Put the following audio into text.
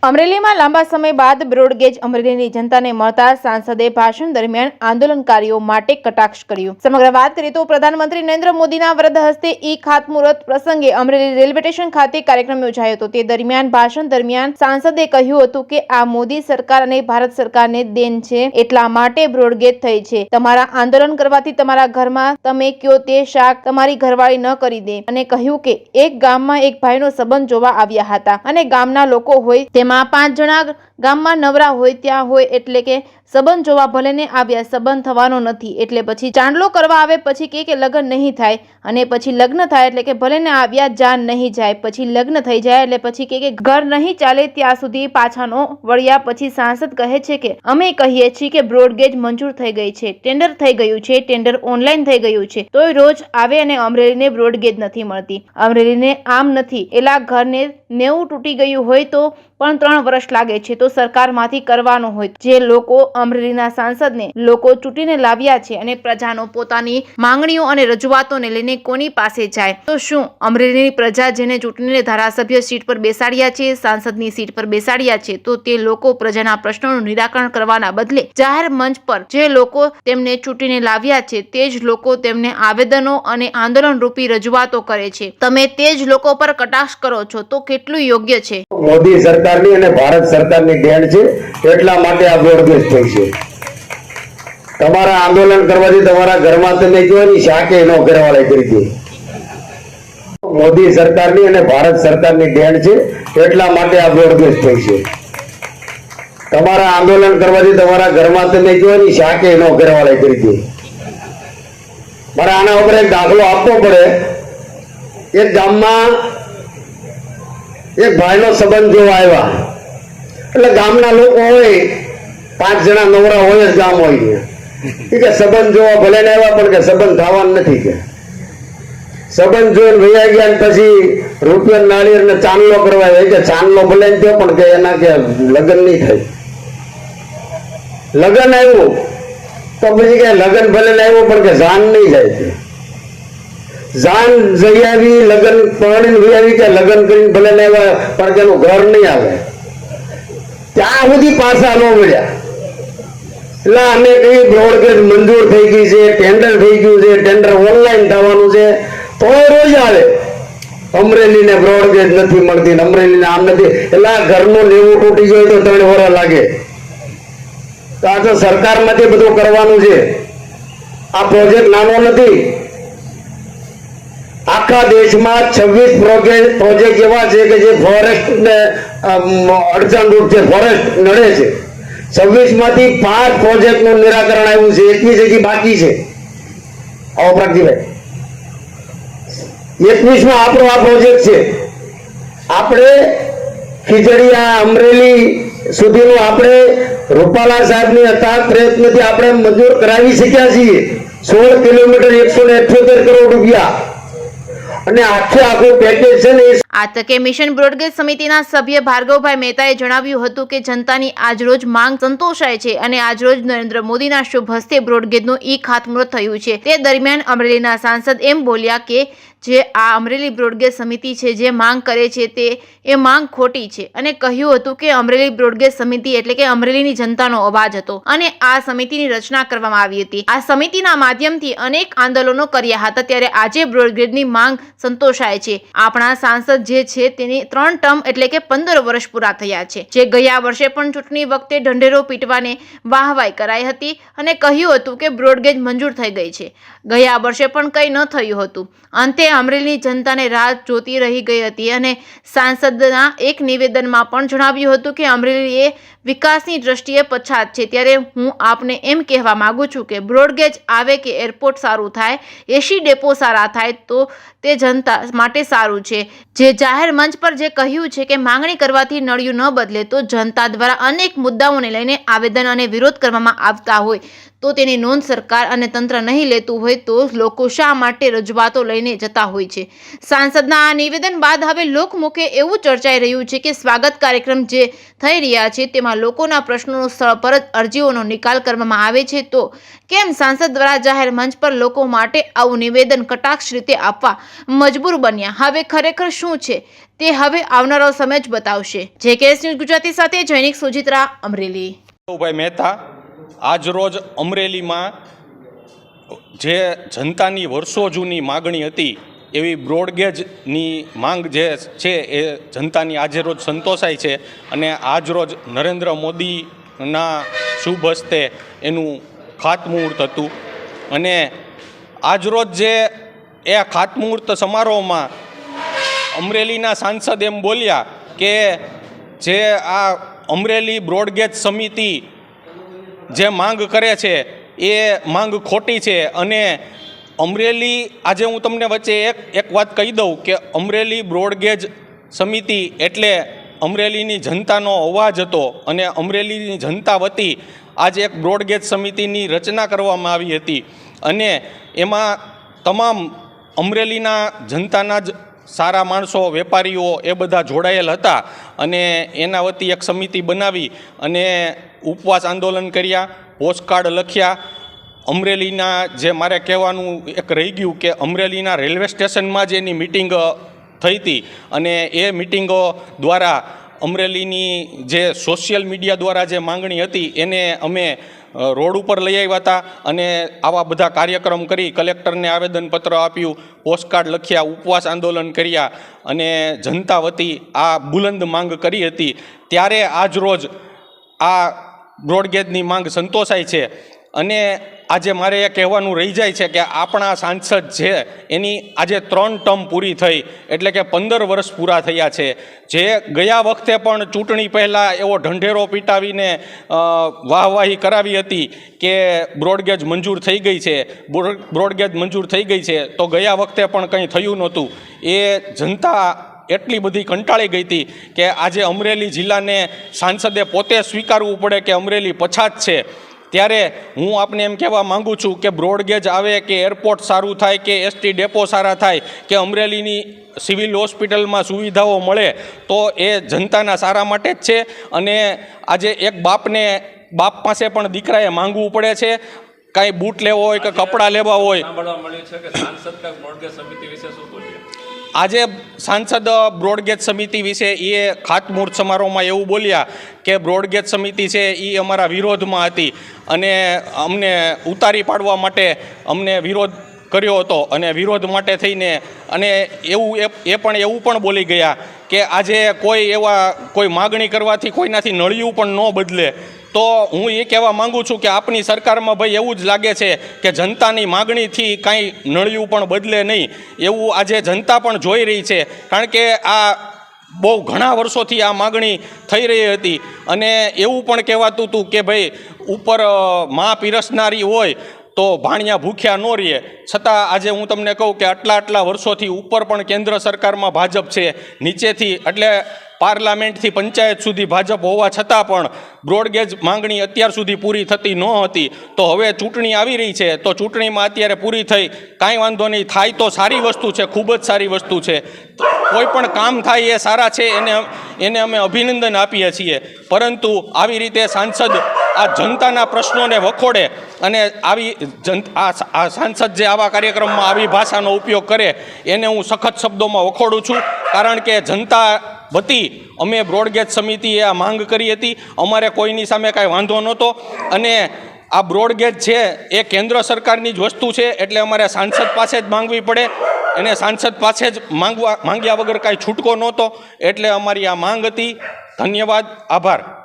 અમરેલીમાં લાંબા સમય બાદ બ્રોડગેજ અમરેલીની જનતાને મળતા સાંસદે ભાષણ દરમિયાન આંદોલનકારીઓ માટે કટાક્ષ કર્યું। સમગ્ર વાત કરીએ તો પ્રધાનમંત્રી નરેન્દ્ર મોદીના વરદ હસ્તે ઈ ખાતમુહૂર્ત પ્રસંગે અમરેલી રેલવે સ્ટેશન ખાતે કાર્યક્રમ યોજાયો હતો। તે દરમિયાન ભાષણ દરમિયાન સાંસદે કહ્યું હતું કે આ મોદી સરકાર અને ભારત સરકારને દેન છે, એટલા માટે બ્રોડગેજ થઈ છે। તમારા આંદોલન કરવાથી તમારા ઘરમાં તમે કયો તે શાક તમારી ઘરવાળી ન કરી દે। અને કહ્યું કે એક ગામમાં એક ભાઈનો સંબંધ જોવા આવ્યા હતા અને ગામના લોકો હોય તેમાં 5 જણા ગામમાં નવરા હોય ત્યાં હોય એટલે કે સંબંધ જોવા ભલે ને આવ્યા, સંબંધ થવાનો નથી એટલે પછી ચાંદલો કરવા આવે, પછી કે લગ્ન નહીં થાય અને પછી લગ્ન થાય એટલે કે ભલે ને આવ્યા જાન નહીં જાય, પછી લગ્ન થઈ જાય એટલે પછી કે ઘર નહીં ચાલે ત્યાં સુધી પાછાનો વળ્યા। પછી સાંસદ કહે છે કે અમે કહીએ છીએ કે બ્રોડગેજ મંજૂર થઈ ગઈ છે, ટેન્ડર થઈ ગયું છે, ટેન્ડર ઓનલાઈન થઈ ગયું છે, તોય રોજ આવે અને અમરેલીને બ્રોડગેજ નથી મળતી। અમરેલીને આમ નથી, એલા ઘરને 90 તૂટી ગયું હોય તો પણ 3 વર્ષ લાગે છે, તો સરકારમાંથી કરવાનું હોય। જે લોકો અમરેલીના સાંસદને લોકો ચૂંટીને લાવ્યા છે અને પ્રજાનો પોતાની માંગણીઓ અને રજૂઆતોને લઈને કોની પાસે જાય, તો શું અમરેલીની પ્રજા જેને ચૂંટીને ધારાસભ્ય સીટ પર બેસાડ્યા છે, સાંસદની સીટ પર બેસાડ્યા છે, તો તે લોકો પ્રજાના પ્રશ્નોનું નિરાકરણ કરવાના બદલે જાહેર મંચ પર જે લોકો તેમને ચૂંટીને લાવ્યા છે તે જ લોકો તેમને આવેદનો અને આંદોલન રૂપી રજૂઆતો કરે છે। તમે તે જ લોકો પર કટાક્ષ કરો છો તો કેટલું યોગ્ય છે? મોદી સરકારની અને ભારત સરકારની દેણ છે, એટલા માટે આ બ્રોડગેજ થઈ છે। તમારા આંદોલન કરવાથી તમારા ઘરમાં તમે જોવાની શાકે ન ઘરવાળે કરી દે। મોદી સરકારની અને ભારત સરકારની દેણ છે, એટલા માટે આ બ્રોડગેજ થઈ છે। તમારા આંદોલન કરવાથી તમારા ઘરમાં તમે જોવાની શાકે ન ઘરવાળે કરી દે। મારે આના ઉપર એક દાખલો આપવો પડે। એક ગામમાં એક ભાઈનો સંબંધ જોવા આવ્યા એટલે ગામના લોકો હોય 5 જણા નવરા હોય જ ગામ હોય કે સંબંધ જોવા ભલે ને આવ્યા પણ કે સંબંધ થવાનું નથી કે સંબંધ જોઈને વૈયા ગયા ને પછી રૂપિયા નાળિયેર ને ચાંદલો કરવા આવે કે ચાંદલો ભલે ને થયો પણ કે એના કે લગ્ન નહીં થાય। લગ્ન આવ્યું તો પછી કે લગ્ન ભલે ને આવ્યું પણ કે જાન નહીં જાય, જાન જઈ આવી લગ્ન પરણીને વહી આવી કે લગ્ન કરીને ભલે ને આવ્યા પણ કે એનું ઘર નહીં આવે, ત્યાં સુધી પાછા ન મળ્યા। એટલે અમે કઈ બ્રોડગેજ મંજૂર થઈ ગઈ છે, ટેન્ડર થઈ ગયું છે, ટેન્ડર ઓનલાઈન થવાનું છે, તો રોજ આવે અમરેલીને બ્રોડગેજ નથી મળતી, અમરેલીને આમ નથી, એટલે ઘરનું 90 તૂટી ગયું તો 3 વર્ષ લાગે। તો આ તો સરકારમાંથી બધું કરવાનું છે, આ પ્રોજેક્ટ નાનો નથી। આખા દેશમાં 26 પ્રોજેક્ટ એવા છે કે જે ફોરેસ્ટ ને અડચણરૂપ છે, ફોરેસ્ટ નડે છે। 26 માંથી 5 પ્રોજેક્ટ નું નિરાકરણ આવ્યું છે, 21 હજી બાકી છે। આવો પ્રાગજીભાઈ 21 માં આપણો આ પ્રોજેક્ટ છે। આપણે ખીજડીયા અમરેલી સુધીનું આપણે રૂપાલા સાહેબની અથાગ પ્રયત્નથી આપણે મંજૂર કરાવી શક્યા છીએ। 16 કિલોમીટર 178 કરોડ રૂપિયા અને આખું પેકેજ છે ને। આ તકે મિશન બ્રોડગેજ સમિતિના સભ્ય ભાર્ગવભાઈ મહેતાએ જણાવ્યું હતું કે જનતાની આજરોજ માંગ સંતોષાય છે અને આજરોજ નરેન્દ્ર મોદીના શુભ હસ્તે બ્રોડગેજનું ઈ ખાતમુહૂર્ત થયું છે। તે દરમિયાન અમરેલીના સાંસદ એમ બોલ્યા કે જે આ અમરેલી બ્રોડગેજ સમિતિ છે જે માંગ કરે છે તે એ માંગ ખોટી છે અને કહ્યું હતું કે અમરેલી બ્રોડગેજ સમિતિ એટલે કે અમરેલીની જનતાનો અવાજ હતો અને આ સમિતિની રચના કરવામાં આવી હતી। આ સમિતિના માધ્યમથી અનેક આંદોલનો કર્યા હતા, ત્યારે આજે બ્રોડગેજની માંગ સંતોષાય છે। આપણા સાંસદ જે છે તેની 3 ટર્મ એટલે કે 15 વર્ષ પૂરા થયા છે, જે ગયા વર્ષે પણ ચૂંટણી વખતે ઢંઢેરો પીટવાને વાહવાઈ કરાઈ હતી અને કહ્યું હતું કે બ્રોડગેજ મંજૂર થઈ ગઈ છે। ગયા વર્ષે પણ કંઈ ન થયું હતું, અંતે અમરેલીની જનતાને રાહ જોતી રહી ગઈ હતી અને સાંસદના એક નિવેદનમાં પણ જણાવ્યું હતું કે અમરેલી એ વિકાસની દ્રષ્ટિએ પછાત છે। ત્યારે હું આપને એમ કહેવા માંગુ છું કે બ્રોડગેજ આવે કે એરપોર્ટ સારું થાય, એસી ડેપો સારા થાય તો તે જનતા માટે સારું છે। જે જાહેર મંચ પર જે કહ્યું છે કે માંગણી કરવાથી નળિયું ન બદલે, તો જનતા દ્વારા અનેક મુદ્દાઓને લઈને આવેદન અને વિરોધ કરવામાં આવતા હોય તો તેની નોંધ સરકાર અને તંત્ર નહીં લેતું હોય તો લોકો શા માટે રજૂઆતો લઈને જતા હોય છે? સાંસદના આ નિવેદન બાદ હવે લોકમુખે એવું ચર્ચાઈ રહ્યું છે કે સ્વાગત કાર્યક્રમ જે થઈ રહ્યા છે તેમાં લોકોના પ્રશ્નોનો સ્થળ પર જ અરજીઓનો નિકાલ કરવામાં આવે છે, તો કેમ સાંસદ દ્વારા જાહેર મંચ પર લોકો માટે આવું નિવેદન કટાક્ષ રીતે આપવા મજબૂર બન્યા? હવે ખરેખર શું છે તે હવે આવનારો સમય જ બતાવશે. JKS ન્યૂઝ ગુજરાતી સાથે જૈનિક સુજિત્રા, અમરેલી. ભાઈ મહેતા આજરોજ અમરેલીમાં જે જનતાની વર્ષો જૂની માગણી હતી એવી બ્રોડગેજની માંગ જે છે એ જનતાની આજે રોજ સંતોષાય છે અને આજરોજ નરેન્દ્ર મોદીના શુભ હસ્તે એનું ખાતમુહૂર્ત હતું અને આજરોજ જે એ ખાતમુહૂર્ત સમારોહમાં અમરેલીના સાંસદ એમ બોલ્યા કે જે આ અમરેલી બ્રોડગેજ સમિતિ જે માંગ કરે છે એ માંગ ખોટી છે અને અમરેલી આજે હું તમને વચ્ચે એક વાત કહી દઉં કે અમરેલી બ્રોડગેજ સમિતિ એટલે અમરેલીની જનતાનો અવાજ હતો અને અમરેલીની જનતા વતી આજે એક બ્રોડગેજ સમિતિની રચના કરવામાં આવી હતી અને એમાં તમામ અમરેલીના જનતાના જ સારા માણસો, વેપારીઓ એ બધા જોડાયેલ હતા અને એના વતી એક સમિતિ બનાવી અને ઉપવાસ આંદોલન કર્યા, પોસ્ટકાર્ડ લખ્યા. અમરેલીના જે મારે કહેવાનું એક રહી ગયું કે અમરેલીના રેલવે સ્ટેશનમાં જ એની મિટિંગ થઈ હતી અને એ મિટિંગો દ્વારા અમરેલીની જે સોશિયલ મીડિયા દ્વારા જે માંગણી હતી એને અમે રોડ ઉપર લઈ આવ્યા હતા અને આવા બધા કાર્યક્રમ કરી, કલેક્ટરને આવેદનપત્ર આપ્યું, પોસ્ટકાર્ડ લખ્યા, ઉપવાસ આંદોલન કર્યા અને જનતા વતી આ બુલંદ માંગ કરી હતી. ત્યારે આજરોજ આ બ્રોડગેજની માંગ સંતોષાય છે અને આજે મારે એ કહેવાનું રહી જાય છે કે આપણા સાંસદ છે એની આજે 3 ટર્મ પૂરી થઈ એટલે કે 15 વર્ષ પૂરા થયા છે. જે ગયા વખતે પણ ચૂંટણી પહેલાં એવો ઢંઢેરો પીટાવીને વાહવાહી કરાવી હતી કે બ્રોડગેજ મંજૂર થઈ ગઈ છે, બ્રોડગેજ મંજૂર થઈ ગઈ છે, તો ગયા વખતે પણ કંઈ થયું નહોતું. એ જનતા એટલી બધી કંટાળી ગઈ હતી કે આજે અમરેલી જિલ્લાને સાંસદે પોતે સ્વીકારવું પડે કે અમરેલી પછાત છે. ત્યારે હું આપને એમ કહેવા માગું છું કે બ્રોડગેજ આવે કે એરપોર્ટ સારું થાય કે એસટી ડેપો સારા થાય કે અમરેલીની સિવિલ હોસ્પિટલમાં સુવિધાઓ મળે તો એ જનતાના સારા માટે જ છે અને આજે એક બાપ પાસે પણ દીકરાએ માંગવું પડે છે. કાંઈ બૂટ લેવો હોય કે કપડાં લેવા હોય. આજે સાંસદ બ્રોડગેજ સમિતિ વિશે એ ખાતમુહૂર્ત સમારોહમાં એવું બોલ્યા કે બ્રોડગેજ સમિતિ છે એ અમારા વિરોધમાં હતી અને અમને ઉતારી પાડવા માટે અમને વિરોધ કર્યો હતો અને વિરોધ માટે થઈને અને એ પણ બોલી ગયા કે આજે કોઈ માગણી કરવાથી કોઈનાથી નળિયું પણ ન બદલે. તો હું એ કહેવા માગું છું કે આપની સરકારમાં ભાઈ એવું જ લાગે છે કે જનતાની માગણીથી કાંઈ નળિયું પણ બદલે નહીં, એવું આજે જનતા પણ જોઈ રહી છે. કારણ કે આ બહુ ઘણા વર્ષોથી આ માગણી થઈ રહી હતી અને એવું પણ કહેવાતું હતું કે ભાઈ ઉપર માં પીરસનારી હોય તો ભાણિયા ભૂખ્યા ન રહીએ. છતાં આજે હું તમને કહું કે આટલા વર્ષોથી ઉપર પણ કેન્દ્ર સરકારમાં ભાજપ છે, નીચેથી એટલે પાર્લામેન્ટથી પંચાયત સુધી ભાજપ હોવા છતાં પણ બ્રોડગેજ માંગણી અત્યાર સુધી પૂરી થતી ન હતી. તો હવે ચૂંટણી આવી રહી છે તો ચૂંટણીમાં અત્યારે પૂરી થઈ, કાંઈ વાંધો નહીં, થાય તો સારી વસ્તુ છે, ખૂબ જ સારી વસ્તુ છે. કોઈ પણ કામ થાય એ સારા છે, એને અમે અભિનંદન આપીએ છીએ. પરંતુ આવી રીતે સાંસદ આ જનતાના પ્રશ્નોને વખોડે અને આ સાંસદ જે આવા કાર્યક્રમમાં આવી ભાષાનો ઉપયોગ કરે એને હું સખત શબ્દોમાં વખોડું છું. કારણ કે જનતા વતી અમે બ્રોડગેજ સમિતિએ આ માંગ કરી હતી, અમારે કોઈની સામે કાંઈ વાંધો નહોતો અને આ બ્રોડગેજ છે એ કેન્દ્ર સરકારની જ વસ્તુ છે એટલે અમારે સાંસદ પાસે જ માંગવી પડે અને સાંસદ પાસે જ માંગ્યા વગર કાંઈ છૂટકો નહોતો એટલે અમારી આ માંગ હતી. ધન્યવાદ, આભાર.